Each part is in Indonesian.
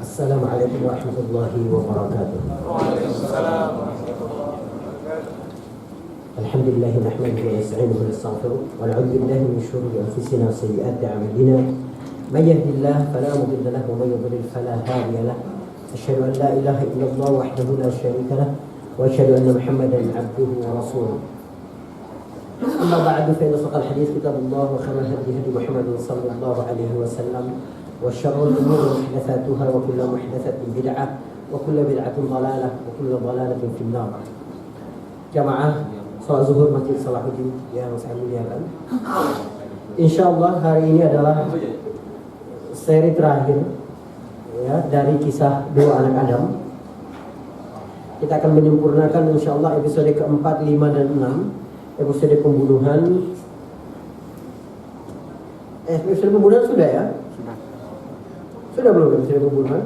Assalamualaikum warahmatullahi wabarakatuh. Waalaikumsalam. Alhamdulillah nahmaduhu wa nasta'inuhu wa nastaghfiruh wa na'udzu billahi min shururi anfusina wa sayyiati a'malina. May yahdihillahu fala mudilla lahu wa may yudlil fala hadiya lahu. Asyhadu an la ilaha illallah wahdahu la syarika lahu wa asyhadu anna Muhammadan 'abduhu wa rasuluh. Amma ba'du fa inna asdaqal hadits kitabullah wa khairal hadi hadi Muhammadin sallallahu alaihi wasallam. وشر الأمور محدثاتها وكل محدثة بدعة وكل بدعة ضلالة وكل ضلالة في النار. Jamaah salat zuhur Masjid Salahuddin yang saya muliakan. Insyaallah hari ini adalah seri terakhir ya dari kisah dua anak Adam. Kita akan menyempurnakan insyaallah episode keempat, 5 dan 6. Episode pembunuhan. Episode pembunuhan sudah ya? Sudah belum episode pembunuhan?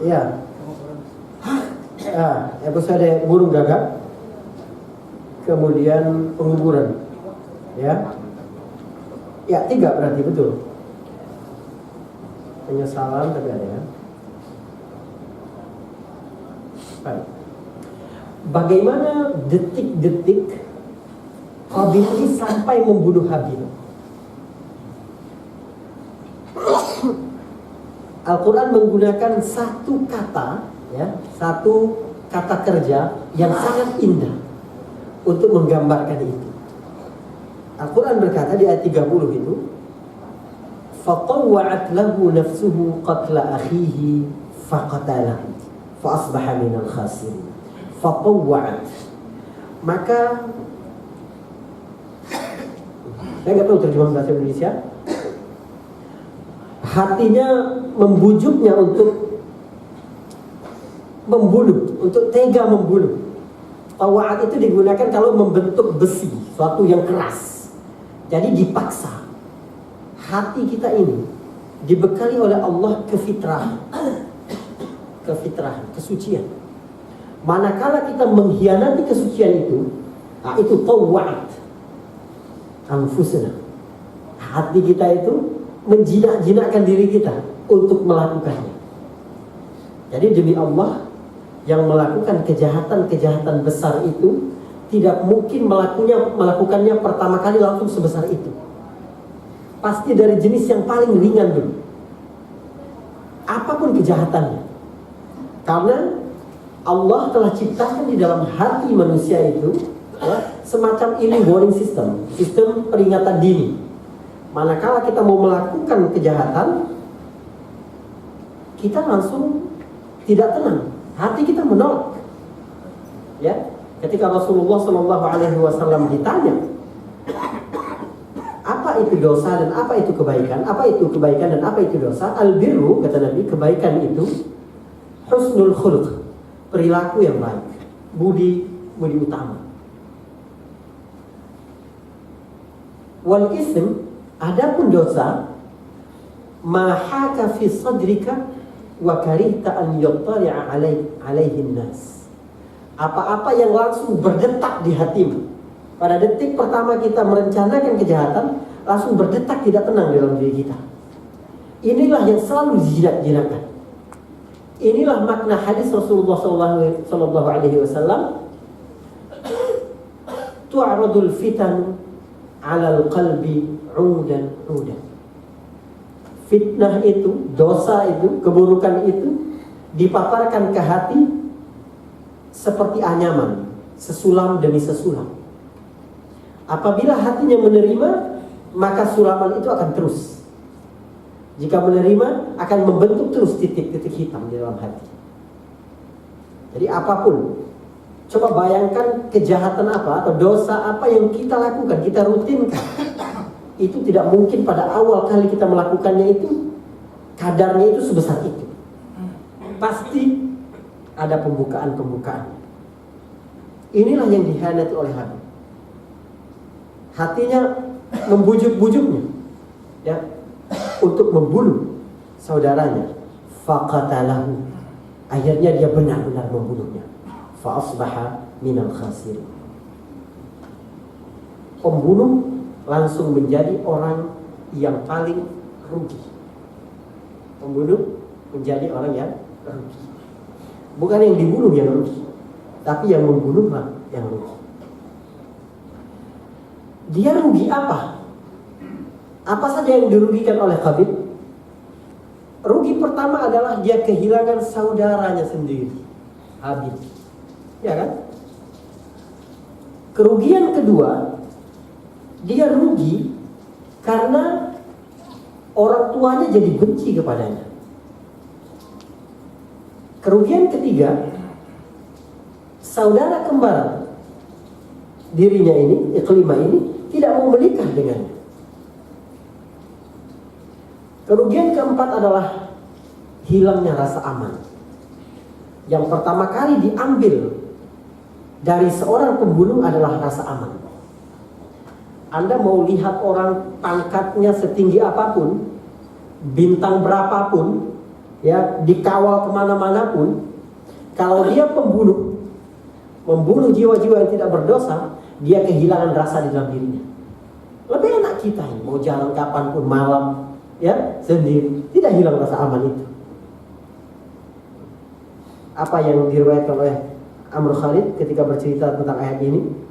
Iya. Episode burung gagak. Kemudian penguburan. Ya. Ya, 3 berarti betul. Penyesalan tapi ada ya. Baik. Bagaimana detik-detik Qabil ini sampai membunuh Habil? Al-Quran menggunakan satu kata, ya, satu kata kerja yang sangat indah untuk menggambarkan itu. Al-Quran berkata di ayat 30 itu, فَطَوَّعَتْ لَهُ نَفْسُهُ قَتْلَ أَخِيهِ فَقَتَلَهُ فَأَصْبَحَ مِنَ الْخَاسِرِينَ. فَطَوَّعَتْ, maka saya nggak tahu terjemahan bahasa Indonesia. Hatinya membujuknya untuk membunuh, untuk tega membunuh. Tawa'at itu digunakan kalau membentuk besi, suatu yang keras. Jadi dipaksa. Hati kita ini dibekali oleh Allah kefitrahan, kesucian. Manakala kita mengkhianati kesucian itu tawa'at anfusana. Hati kita itu menjinak-jinakkan diri kita untuk melakukannya. Jadi demi Allah, yang melakukan kejahatan-kejahatan besar itu tidak mungkin melakukannya pertama kali langsung sebesar itu. Pasti dari jenis yang paling ringan dulu. Apapun kejahatannya. Karena Allah telah ciptakan di dalam hati manusia itu ya, semacam early warning system, sistem peringatan dini. Manakala kita mau melakukan kejahatan, kita langsung tidak tenang, hati kita menolak. Ya, ketika Rasulullah SAW ditanya, apa itu dosa dan apa itu kebaikan? Apa itu kebaikan dan apa itu dosa? Al-birru, kata Nabi, kebaikan itu husnul khuluq, perilaku yang baik, budi utama. Wal ism, adapun dosa, mahaka fi sadrika wa karihta an yattali'a alaihin nas. Apa-apa yang langsung berdetak di hatimu. Pada detik pertama kita merencanakan kejahatan, langsung berdetak tidak tenang dalam diri kita. Inilah yang selalu dijinak-jinakkan. Inilah makna hadis Rasulullah sallallahu alaihi wasallam, tu'radul fitan 'alal qalbi 'udan. Fitnah itu, dosa itu, keburukan itu dipaparkan ke hati seperti anyaman, sesulam demi sesulam. Apabila hatinya menerima, maka sulaman itu akan terus. Jika menerima, akan membentuk terus titik-titik hitam di dalam hati. Jadi apapun, coba bayangkan kejahatan apa atau dosa apa yang kita lakukan, kita rutinkan. Itu tidak mungkin pada awal kali kita melakukannya itu kadarnya itu sebesar itu. Pasti ada pembukaan. Inilah yang dikhianati oleh hati. Hatinya membujuk-bujuknya ya, untuk membunuh saudaranya. Faqatalahu, akhirnya dia benar-benar membunuhnya. Fa asbaha minal khasirin. Pembunuh langsung menjadi orang yang paling rugi. Pembunuh menjadi orang yang rugi. Bukan yang dibunuh yang rugi, tapi yang membunuhlah yang rugi. Dia rugi apa? Apa saja yang dirugikan oleh Qabil? Rugi pertama adalah dia kehilangan saudaranya sendiri, Habil. Ya kan? Kerugian kedua, dia rugi karena orang tuanya jadi benci kepadanya. Kerugian ketiga, saudara kembar dirinya ini, kelima ini, tidak mau menikah dengannya. Kerugian keempat adalah hilangnya rasa aman. Yang pertama kali diambil dari seorang pembunuh adalah rasa aman. Anda mau lihat orang pangkatnya setinggi apapun, bintang berapapun, ya, dikawal kemana-mana pun, kalau dia pembunuh, membunuh jiwa-jiwa yang tidak berdosa, dia kehilangan rasa di dalam dirinya. Lebih enak kita ini, mau jalan kapanpun malam, ya, sendiri, tidak hilang rasa aman itu. Apa yang diriwayatkan oleh Amr Khalid ketika bercerita tentang ayat ini?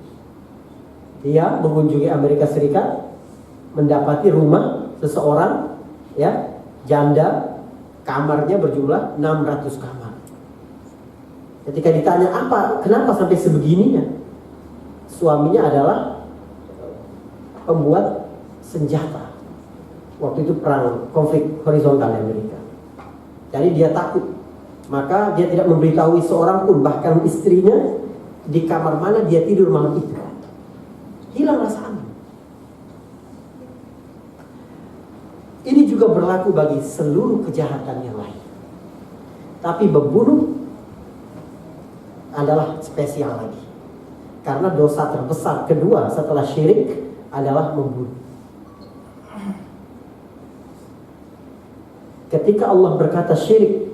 Dia mengunjungi Amerika Serikat, mendapati rumah seseorang, ya, janda, kamarnya berjumlah 600 kamar. Ketika ditanya kenapa sampai sebegininya, suaminya adalah pembuat senjata. Waktu itu perang konflik horizontal di Amerika. Jadi dia takut, maka dia tidak memberitahui seorang pun, bahkan istrinya, di kamar mana dia tidur malam itu. Hilang rasa aman. Ini juga berlaku bagi seluruh kejahatan yang lain. Tapi membunuh adalah spesial lagi. Karena dosa terbesar kedua setelah syirik adalah membunuh. Ketika Allah berkata syirik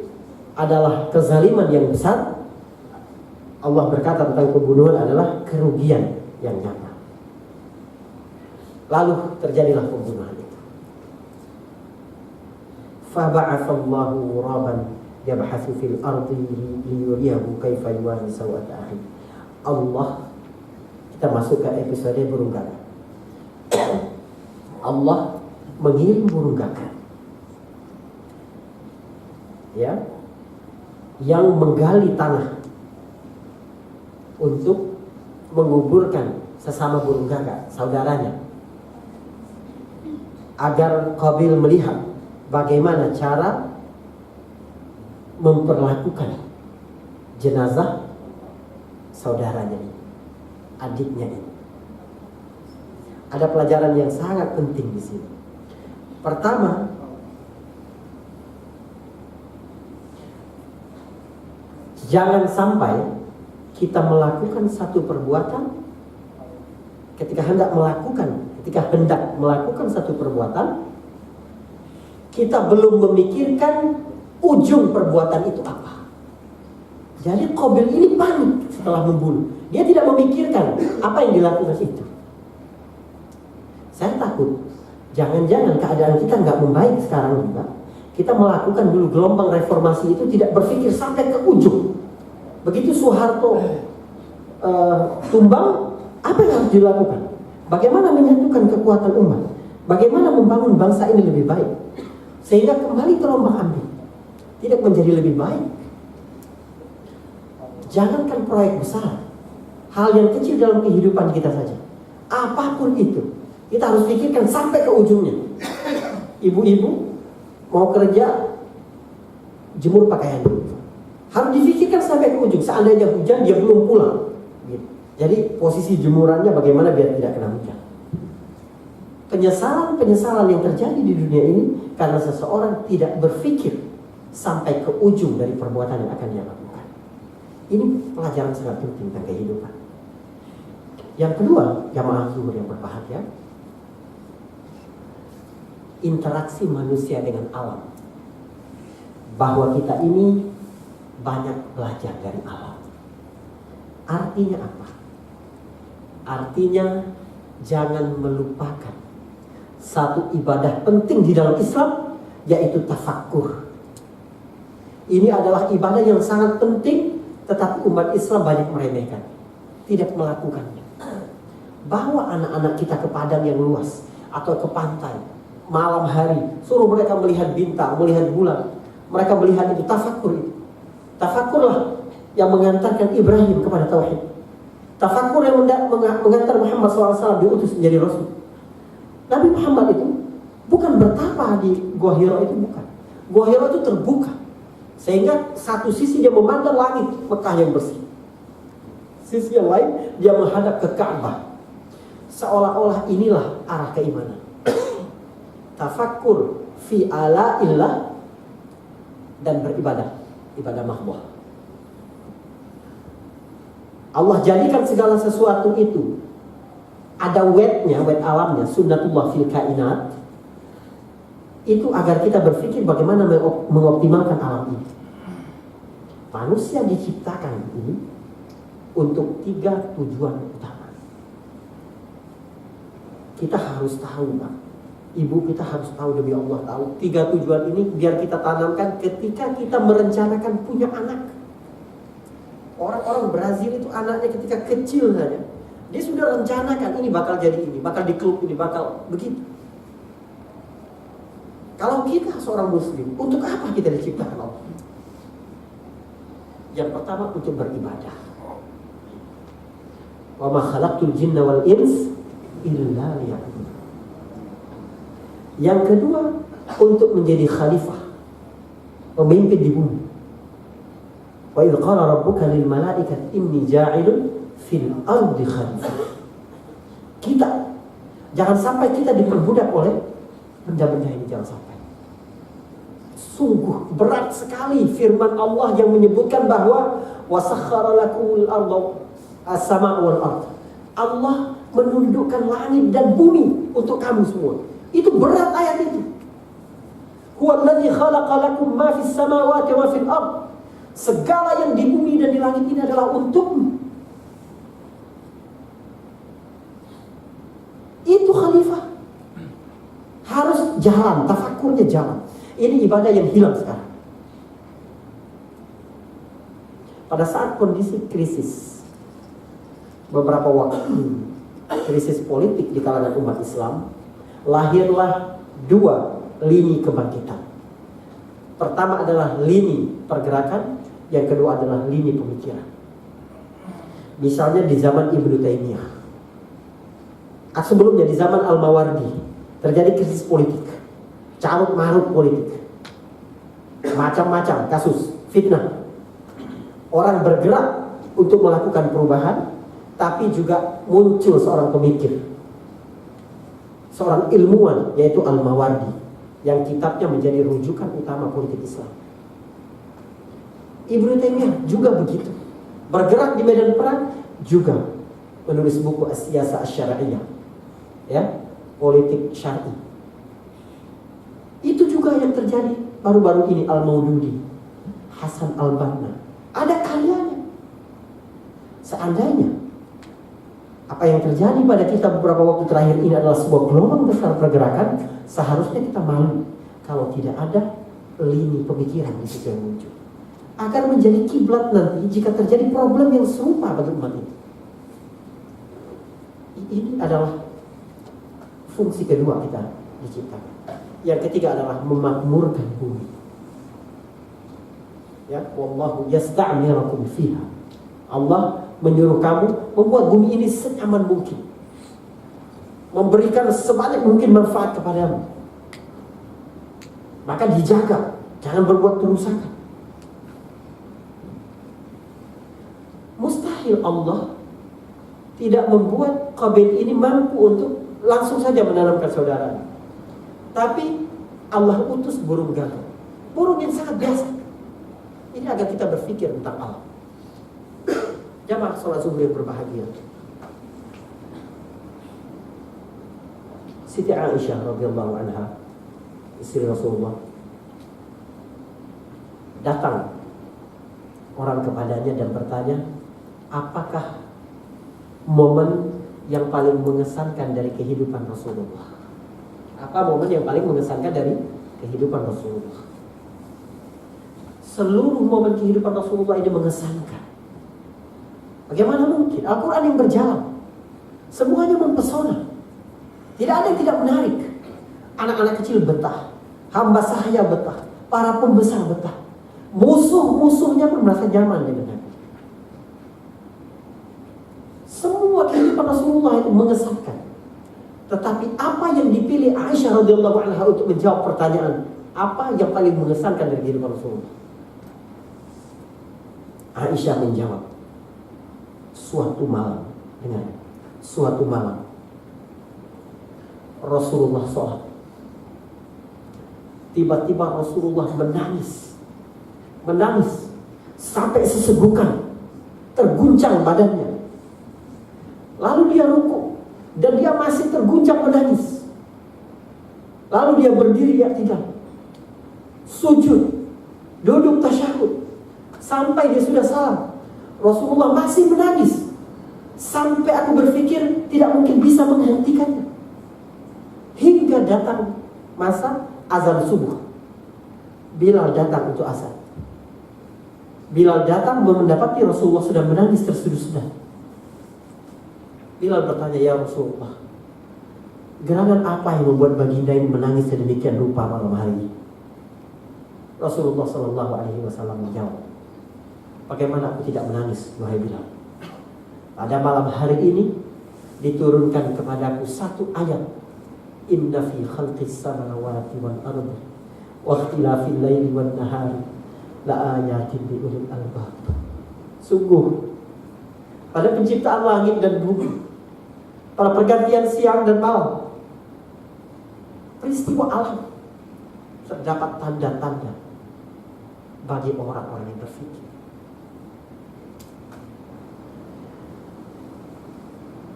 adalah kezaliman yang besar, Allah berkata tentang pembunuhan adalah kerugian yang nyata. Lalu terjadilah pembunuhan itu. Faba'athallahu ghuraban yabhathu fil ardi liyuriyahu kaifa yuwari sawata akhi. Allah, kita masuk ke episode burung gagak. Allah mengirim burung gagak, ya, yang menggali tanah untuk menguburkan sesama burung gagak, saudaranya, agar Qabil melihat bagaimana cara memperlakukan jenazah saudaranya ini, adiknya ini. Ada pelajaran yang sangat penting di sini. Pertama, jangan sampai kita melakukan satu perbuatan, ketika hendak melakukan satu perbuatan, kita belum memikirkan ujung perbuatan itu apa. Jadi Qabil ini panik setelah membunuh. Dia tidak memikirkan apa yang dilakukan itu. Saya takut jangan-jangan keadaan kita nggak membaik sekarang juga. Kita melakukan dulu gelombang reformasi itu tidak berpikir sampai ke ujung. Begitu Soeharto tumbang, apa yang harus dilakukan? Bagaimana menyatukan kekuatan umat? Bagaimana membangun bangsa ini lebih baik? Sehingga kembali terombang ambing, tidak menjadi lebih baik. Jangankan proyek besar, hal yang kecil dalam kehidupan kita saja, apapun itu, kita harus pikirkan sampai ke ujungnya. Ibu-ibu mau kerja, jemur pakaian dulu, harus difikirkan sampai ke ujung. Seandainya hujan, dia belum pulang, gitu. Jadi posisi jemurannya bagaimana biar tidak kena hujan. Penyesalan yang terjadi di dunia ini karena seseorang tidak berpikir sampai ke ujung dari perbuatan yang akan dia lakukan. Ini pelajaran sangat penting tentang kehidupan. Yang kedua, jamaah zuhur yang berbahagia, interaksi manusia dengan alam. Bahwa kita ini banyak belajar dari alam. Artinya apa? Artinya jangan melupakan satu ibadah penting di dalam Islam, yaitu tafakkur. Ini adalah ibadah yang sangat penting, tetapi umat Islam banyak meremehkan, tidak melakukannya. Bawa anak-anak kita ke padang yang luas atau ke pantai malam hari, suruh mereka melihat bintang, melihat bulan. Mereka melihat itu, tafakur itu. Tafakurlah yang mengantarkan Ibrahim kepada tauhid. Tafakur yang mengantar Muhammad SAW diutus menjadi Rasul. Nabi Muhammad itu bukan bertapa di Gua Hira itu, bukan. Gua Hira itu terbuka, sehingga satu sisi dia memandang langit Mekah yang bersih, sisi yang lain dia menghadap ke Ka'bah. Seolah-olah inilah arah keimanan. Tafakkur fi ala'illah dan beribadah, ibadah mahdoh. Allah jadikan segala sesuatu itu ada wetnya, wet alamnya, sunnatullah fil kainat. Itu agar kita berpikir bagaimana mengoptimalkan alam ini. Manusia diciptakan ini untuk 3 tujuan utama. Kita harus tahu, Pak. Ibu kita harus tahu, demi Allah tahu. 3 tujuan ini biar kita tanamkan ketika kita merencanakan punya anak. Orang-orang Brazil itu anaknya ketika kecil saja, dia sudah rencanakan ini bakal jadi ini, bakal di klub ini, bakal begitu. Kalau kita seorang muslim, untuk apa kita diciptakan Allah? Yang pertama, untuk beribadah. Wa ma khalaqtul jinna wal ins illa liya'budun. Yang kedua, untuk menjadi khalifah, pemimpin di bumi. Wa idz qala rabbuka lil malaikati inni ja'ilun fil ardi khalifah. Kita jangan sampai kita diperbudak oleh benda-benda ini, jangan sampai. Sungguh berat sekali firman Allah yang menyebutkan bahwa wasakhkhara lakumul arda as-sama' wal ard. Allah menundukkan langit dan bumi untuk kamu semua. Itu berat ayat itu. Huwallazi khalaqa lakum ma fis samawati wa fil ard. Segala yang di bumi dan di langit ini adalah untukmu. Itu khalifah. Harus jalan, tafakurnya jalan. Ini ibadah yang hilang sekarang. Pada saat kondisi krisis, beberapa waktu krisis politik di kalangan umat Islam, lahirlah 2 lini kebangkitan. Pertama adalah lini pergerakan, yang kedua adalah lini pemikiran. Misalnya di zaman Ibnu Taimiyah, sebelumnya di zaman Al-Mawardi terjadi krisis politik, carut marut politik, macam-macam kasus fitnah. Orang bergerak untuk melakukan perubahan, tapi juga muncul seorang pemikir, seorang ilmuwan, yaitu Al-Mawardi, yang kitabnya menjadi rujukan utama politik Islam. Ibnu Taimiyah juga begitu, bergerak di medan perang, juga menulis buku As-Siyasah Asy-Syar'iyyah, ya, politik syar'i. Itu juga yang terjadi baru-baru ini. Al-Maududi, Hasan Al-Banna, ada karyanya. Seandainya apa yang terjadi pada kita beberapa waktu terakhir ini adalah sebuah gelombang besar pergerakan, seharusnya kita malu kalau tidak ada lini pemikiran di situ yang muncul, akan menjadi kiblat nanti jika terjadi problem yang serupa bagi umat ini. Ini adalah fungsi kedua kita diciptakan. Yang ketiga adalah memakmurkan bumi. Ya, wallahu yasta'mirakum fiha. Allah menyuruh kamu membuat bumi ini senyaman mungkin, memberikan sebanyak mungkin manfaat kepadamu. Maka dijaga, jangan berbuat kerusakan. Mustahil Allah tidak membuat kabil ini mampu untuk langsung saja menanamkan saudara. Tapi Allah utus burung gagak, burung yang sangat biasa. Ini agar kita berpikir tentang alam. Jamaah sholat subuh yang berbahagia, Siti Aisyah radhiyallahu anha, istri Rasulullah, datang orang kepadanya dan bertanya, apakah momen yang paling mengesankan dari kehidupan Rasulullah? Apa momen yang paling mengesankan dari kehidupan Rasulullah? seluruh momen kehidupan Rasulullah ini mengesankan. Bagaimana mungkin Al-Quran yang berjalan, semuanya mempesona, tidak ada yang tidak menarik. Anak-anak kecil betah, hamba sahaya betah, para pembesar betah, musuh-musuhnya pun merasa nyaman dengan Nabi. Semua kehidupan Rasulullah itu mengesankan. Tetapi apa yang dipilih Aisyah radhiyallahu anha untuk menjawab pertanyaan apa yang paling mengesankan dari kehidupan Rasulullah? Aisyah menjawab, suatu malam, dengar, suatu malam Rasulullah sholat. Tiba-tiba Rasulullah menangis sampai sesegukan, terguncang badannya. Lalu dia rukuk dan dia masih terguncang menangis. Lalu dia berdiri i'tidal, sujud, duduk tasyahud, sampai dia sudah salam. Rasulullah masih menangis sampai aku berpikir tidak mungkin bisa menghentikannya. Hingga datang masa azan subuh. Bilal datang untuk azan. Bilal datang mendapati Rasulullah sudah menangis tersudah-sudah. Bilal bertanya, ya Rasulullah, gerangan apa yang membuat baginda ini menangis sedemikian rupa malam hari ini? Rasulullah Shallallahu Alaihi Wasallam menjawab, bagaimana aku tidak menangis, wahai Bilal? Pada malam hari ini diturunkan kepadaku satu ayat, inna fi khalqis samawati wal ardi wa ikhtilafil laili wan nahari la ayatin li ulil albab. Sungguh pada penciptaan langit dan bumi, pada pergantian siang dan malam, peristiwa alam, terdapat tanda-tanda bagi orang-orang yang berfikir.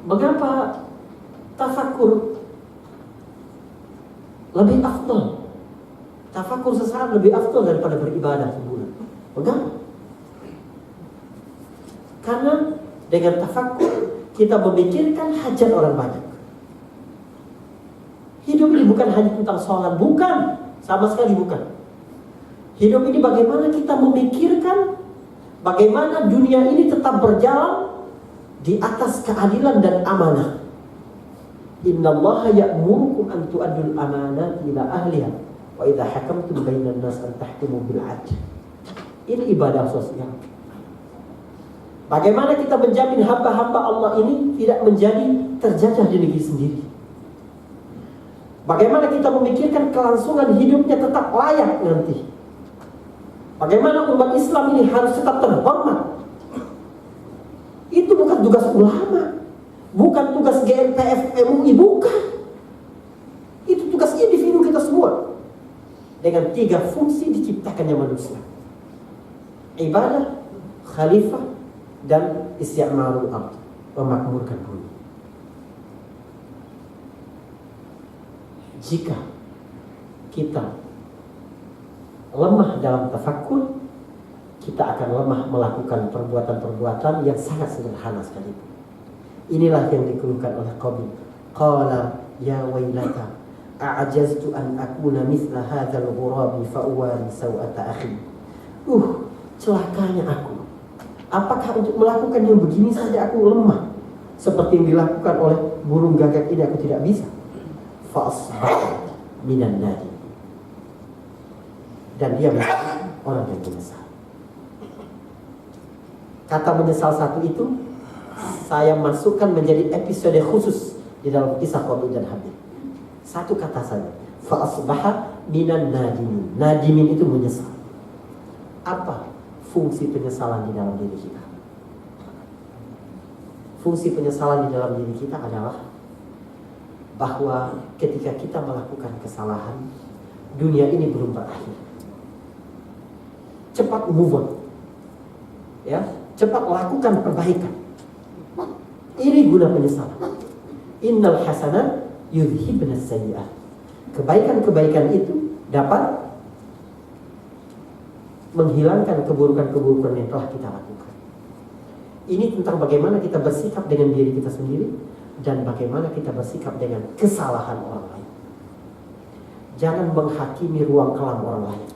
Mengapa tafakur lebih afdal? Tafakur sesaat lebih afdal daripada beribadah sebulan. Mengapa? Karena dengan tafakur kita memikirkan hajat orang banyak. Hidup ini bukan hanya tentang sholat, bukan, sama sekali bukan. Hidup ini bagaimana kita memikirkan bagaimana dunia ini tetap berjalan di atas keadilan dan amanah. Innallaha ya'murukum an tu'addul amanati ila ahliha wa idza hakamtum bainan nas an tahkumu bil 'adl. Ini ibadah sosial. Bagaimana kita menjamin hamba-hamba Allah ini tidak menjadi terjajah di negeri sendiri. Bagaimana kita memikirkan kelangsungan hidupnya tetap layak nanti. Bagaimana umat Islam ini harus tetap terhormat. Itu bukan tugas ulama, bukan tugas GNPF MUI, bukan. Itu tugas individu kita semua. Dengan 3 fungsi diciptakannya manusia: ibadah, khalifah, dan isti'marul ardh, memakmurkan bumi. Jika kita lemah dalam tafakkur, kita akan lemah melakukan perbuatan-perbuatan yang sangat sederhana sekalipun. Inilah yang dikeluhkan oleh Qabil. Qala ya wailata a'jaztu an akuna mithla hadzal ghurabi fa uwari sawata akhi. Celakanya aku. Apakah untuk melakukan yang begini saja aku lemah? Seperti yang dilakukan oleh burung gagak ini aku tidak bisa. Fa asbah minan nadim. Dan dia menjadi orang yang menyesal. Kata menyesal satu itu saya masukkan menjadi episode khusus di dalam kisah Qabil dan Habil. Satu kata saja, fa asbaha minan nadimin. Nadimin itu menyesal. Apa fungsi penyesalan di dalam diri kita? Fungsi penyesalan di dalam diri kita adalah bahwa ketika kita melakukan kesalahan, dunia ini belum berakhir. Cepat move on, ya, cepat lakukan perbaikan. Ini guna penyesalan. Innal hasanat yudhibnas sayyi'at. Kebaikan-kebaikan itu dapat menghilangkan keburukan-keburukan yang telah kita lakukan. Ini tentang bagaimana kita bersikap dengan diri kita sendiri dan bagaimana kita bersikap dengan kesalahan orang lain. Jangan menghakimi ruang kelam orang lain.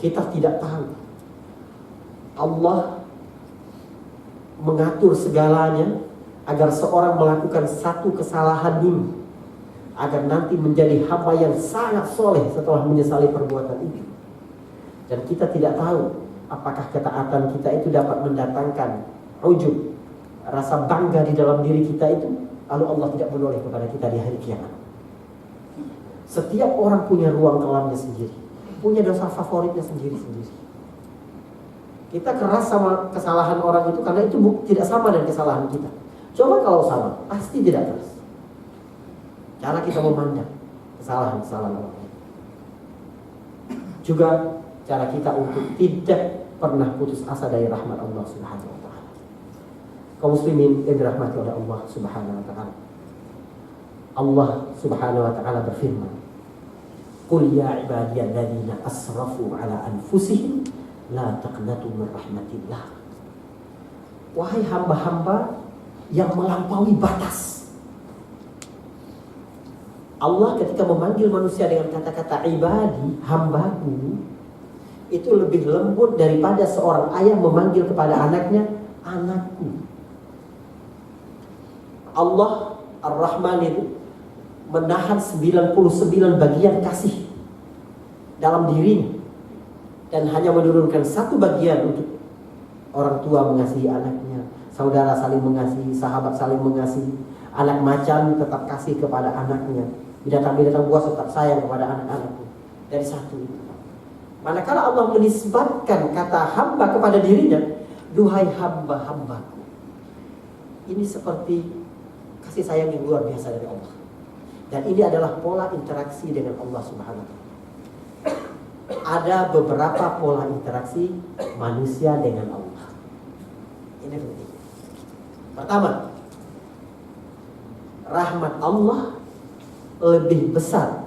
Kita tidak tahu. Allah mengatur segalanya agar seorang melakukan satu kesalahan ini, agar nanti menjadi hamba yang sangat soleh setelah menyesali perbuatan itu. Dan kita tidak tahu apakah ketaatan kita itu dapat mendatangkan ujub, rasa bangga di dalam diri kita itu, lalu Allah tidak menoleh kepada kita di hari kiamat. Setiap orang punya ruang kelamnya sendiri, punya dosa favoritnya sendiri-sendiri. Kita keras sama kesalahan orang itu karena itu tidak sama dengan kesalahan kita. Coba kalau sama, pasti tidak keras. Cara kita memandang kesalahan-kesalahan orang lain. Juga cara kita untuk tidak pernah putus asa dari rahmat Allah Subhanahu wa taala. Kaum muslimin yang dirahmati oleh Allah Subhanahu wa taala. Allah Subhanahu wa taala berfirman, "Qul ya ibadiyalladzina asrafu ala anfusihim la taqnatu min rahmatillah." Wahai hamba-hamba yang melampaui batas. Allah ketika memanggil manusia dengan kata-kata ibadi, hambaku, itu lebih lembut daripada seorang ayah memanggil kepada anaknya, anakku. Allah Ar-Rahman itu menahan 99 bagian kasih dalam dirinya, dan hanya menurunkan satu bagian untuk orang tua mengasihi anaknya, saudara saling mengasihi, sahabat saling mengasihi, anak macan tetap kasih kepada anaknya, binatang-binatang buas tetap sayang kepada anak-anaknya. Dari satu itu. Manakala Allah menisbatkan kata hamba kepada dirinya, duhai hamba-hambaku. Ini seperti kasih sayang yang luar biasa dari Allah. Dan ini adalah pola interaksi dengan Allah Subhanahu wa taala. Ada beberapa pola interaksi manusia dengan Allah. Ini penting. Pertama, rahmat Allah lebih besar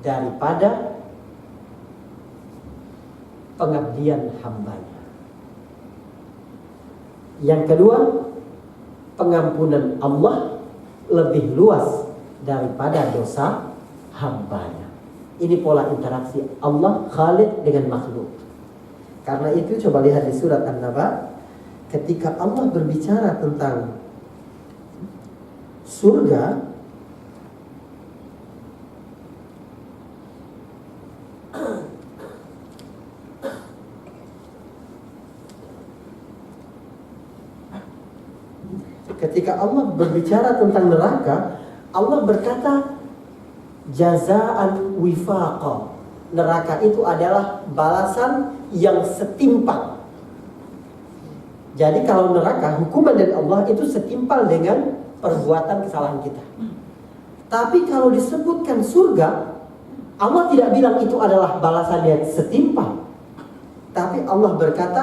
daripada pengabdian hambanya. Yang kedua, pengampunan Allah lebih luas daripada dosa hambanya. Ini pola interaksi Allah Khaliq dengan makhluk. Karena itu coba lihat di surat An-Naba, ketika Allah berbicara tentang surga, ketika Allah berbicara tentang neraka, Allah berkata jazaan wifaqa. Neraka itu adalah balasan yang setimpal. Jadi kalau neraka, hukuman dari Allah itu setimpal dengan perbuatan kesalahan kita. Tapi kalau disebutkan surga, Allah tidak bilang itu adalah balasan yang setimpal. Tapi Allah berkata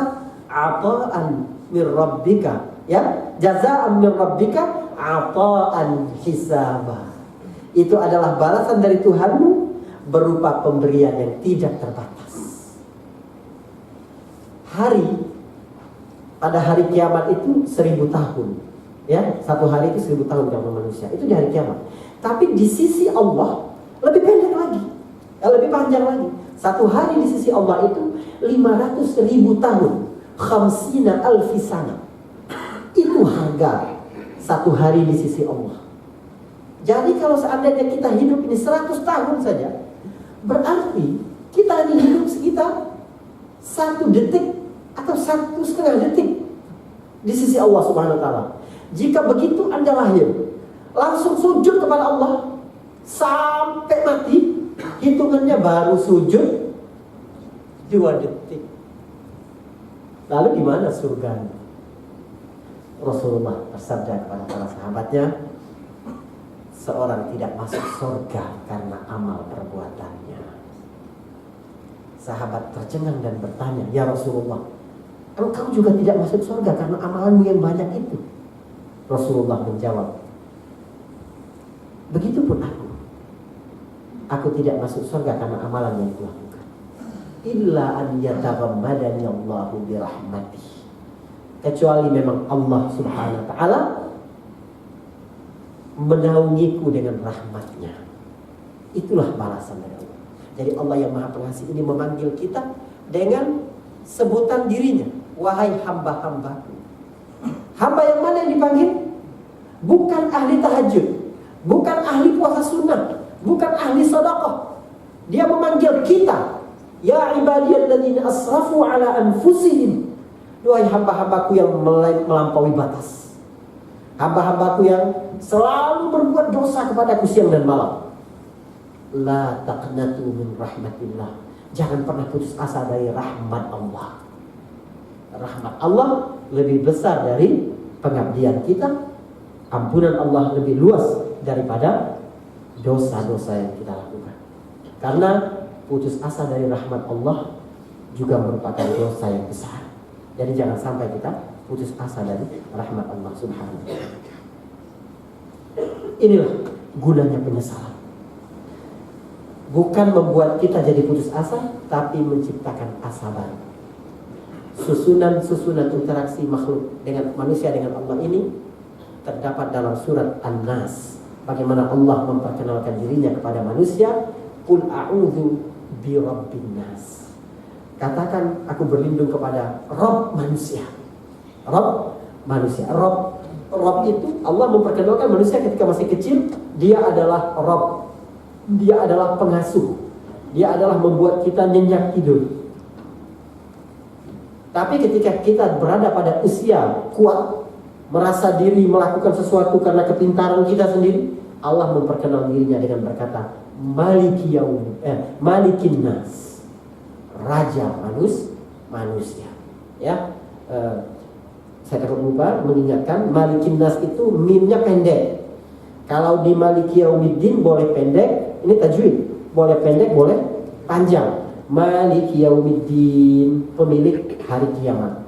ata'an mir rabbika, ya, jazaan mir rabbika ata'an hisaba. Itu adalah balasan dari Tuhanmu berupa pemberian yang tidak terbatas. Pada hari kiamat itu 1000 tahun, ya, satu hari itu 1000 tahun kalau manusia, itu di hari kiamat. Tapi di sisi Allah lebih pendek lagi, lebih panjang lagi. Satu hari di sisi Allah itu 500.000 tahun, khamsina alfi sana. Itu harga satu hari di sisi Allah. Jadi kalau seandainya kita hidup ini 100 tahun saja, berarti kita ini hidup sekitar 1 detik atau 1,5 detik di sisi Allah Subhanahu wa taala. Jika begitu Anda lahir, langsung sujud kepada Allah sampai mati, hitungannya baru sujud 2 detik. Lalu di mana surganya? Rasulullah bersabda kepada para sahabatnya, seorang tidak masuk surga karena amal perbuatannya. Sahabat tercengang dan bertanya, ya Rasulullah, engkau juga tidak masuk surga karena amalanmu yang banyak itu? Rasulullah menjawab, begitupun aku tidak masuk surga karena amalan yang kulakukan. Illa an yataghammadani Allahu birahmatih. Kecuali memang Allah Subhanahu wa taala menaungiku dengan rahmatnya. Itulah balasan dari Allah. Jadi Allah yang Maha Pengasih ini memanggil kita dengan sebutan dirinya, wahai hamba-hambaku. Hamba yang mana yang dipanggil? Bukan ahli tahajud, bukan ahli puasa sunnah, bukan ahli sedekah. Dia memanggil kita, ya ibadiyalladzina asrafu ala anfusihim. Wahai hamba-hambaku yang melampaui batas, hamba-hambaku yang selalu berbuat dosa kepadaku siang dan malam. La taqnatu min rahmatillah. Jangan pernah putus asa dari rahmat Allah. Rahmat Allah lebih besar dari pengabdian kita. Ampunan Allah lebih luas daripada dosa-dosa yang kita lakukan. Karena putus asa dari rahmat Allah juga merupakan dosa yang besar. Jadi jangan sampai kita putus asa dari rahmat Allah Subhanahu wa ta'ala. Inilah gunanya penyesalan. Bukan membuat kita jadi putus asa, tapi menciptakan asa baru. Susunan interaksi makhluk dengan manusia dengan Allah ini terdapat dalam surat An-Nas. Bagaimana Allah memperkenalkan dirinya kepada manusia, qul a'udzu birabbin nas. Katakan, aku berlindung kepada Rabb manusia. Rabb manusia. Rabb itu Allah memperkenalkan manusia ketika masih kecil, dia adalah Rabb. Dia adalah pengasuh. Dia adalah membuat kita nyenyak tidur. Tapi ketika kita berada pada usia kuat, merasa diri melakukan sesuatu karena kepintaran kita sendiri, Allah memperkenalkan dirinya dengan berkata, Malikin nas, Raja manusia. Ya, saya takut lupa mengingatkan, Malikin nas itu mimnya pendek. Kalau di Maliki Yaumiddin boleh pendek, ini tajwid, boleh pendek, boleh panjang. Maliki Yaumiddin, pemilik hari kiamat.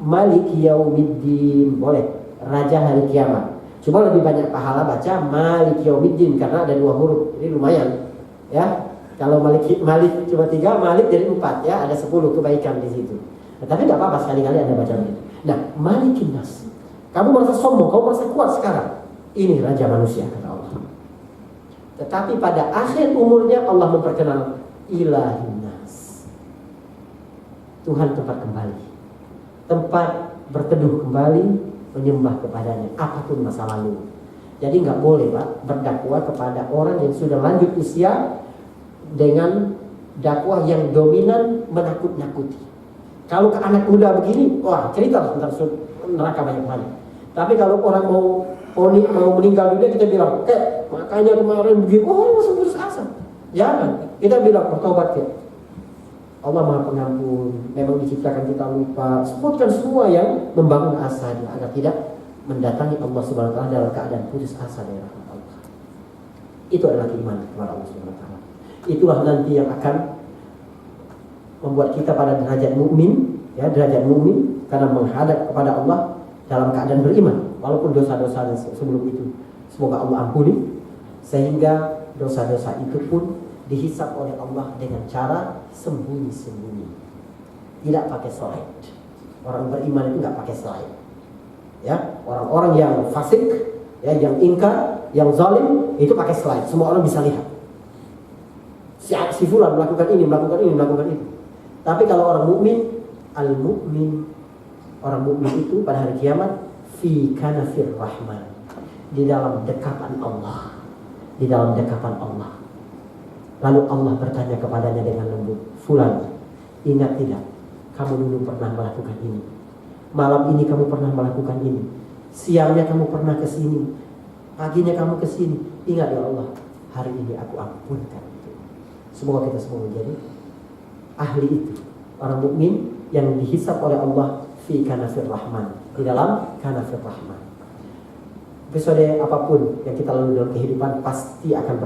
Maliki Yaumiddin, boleh Raja hari kiamat. Cuma lebih banyak pahala baca Maliki Yaumiddin karena ada 2 huruf. Ini lumayan, ya. Kalau Malik cuma 3, Malik jadi 4, ya. Ada 10 kebaikan di situ. Nah, tapi nggak apa-apa sekali-kali Anda baca begitu. Nah, Malikin nas. Kamu merasa sombong, kamu merasa kuat sekarang. Ini Raja manusia, kata Allah. Tetapi pada akhir umurnya Allah memperkenal Ilahin nas. Tuhan tempat kembali, tempat berteduh kembali, menyembah kepadanya apapun masa lalu. Jadi nggak boleh Pak berdakwah kepada orang yang sudah lanjut usia dengan dakwah yang dominan menakut-nakuti. Kalau ke anak muda begini, wah cerita tentang neraka banyak-banyak. Tapi kalau orang mau meninggal dunia, kita bilang, makanya kemarin begitu, langsung putus asa. Jangan, kita bilang bertobat ya. Allah Maha Pengampun, memang diciptakan kita lupa. Sebutkan semua yang membangun asa agar tidak mendatangi Allah Subhanahu wa ta'ala dalam keadaan putus asa dari rahmat Allah. Itu adalah keimanan kepada Allah Subhanahu wa ta'ala. Itulah nanti yang akan membuat kita pada derajat mukmin, ya, derajat mukmin karena menghadap kepada Allah dalam keadaan beriman, walaupun dosa-dosa sebelum itu semoga Allah ampuni, sehingga dosa-dosa itu pun dihisap oleh Allah dengan cara sembunyi-sembunyi, tidak pakai slide. Orang beriman itu nggak pakai slide, ya. Orang-orang yang fasik, ya, yang ingkar, yang zalim itu pakai slide, semua orang bisa lihat. Si fulan melakukan ini, melakukan itu. Tapi kalau orang mukmin, al-mukmin, orang mukmin itu pada hari kiamat fi kanafir rahman, di dalam dekapan Allah, di dalam dekapan Allah. Lalu Allah bertanya kepadanya dengan lembut, fulan, ingat tidak, kamu dulu pernah melakukan ini, malam ini kamu pernah melakukan ini, siangnya kamu pernah ke sini, paginya kamu ke sini. Ingat ya Allah, hari ini aku ampunkan itu. Semoga kita semua menjadi ahli itu, orang mukmin yang dihisap oleh Allah fi kanafir rahman, di dalam kanafir rahman. Episode apapun yang kita lalui dalam kehidupan pasti akan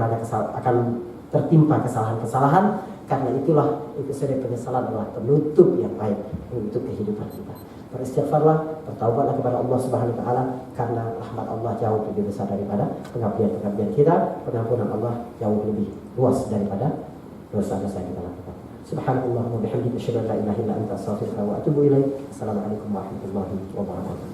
akan tertimpa kesalahan-kesalahan. Karena itulah episode penyesalan adalah penutup yang baik untuk kehidupan kita. Beristighfarlah, bertaubatlah kepada Allah Subhanahu wa ta'ala, karena rahmat Allah jauh lebih besar daripada pengabdian-pengabdian kita. Pengampunan Allah jauh lebih luas daripada dosa-dosa yang kita lakukan. Subhanallah wa bihamdihi asyhadu an la ilaha illa anta astaghfiruka wa atubu ilaik. Assalamualaikum warahmatullahi wabarakatuh.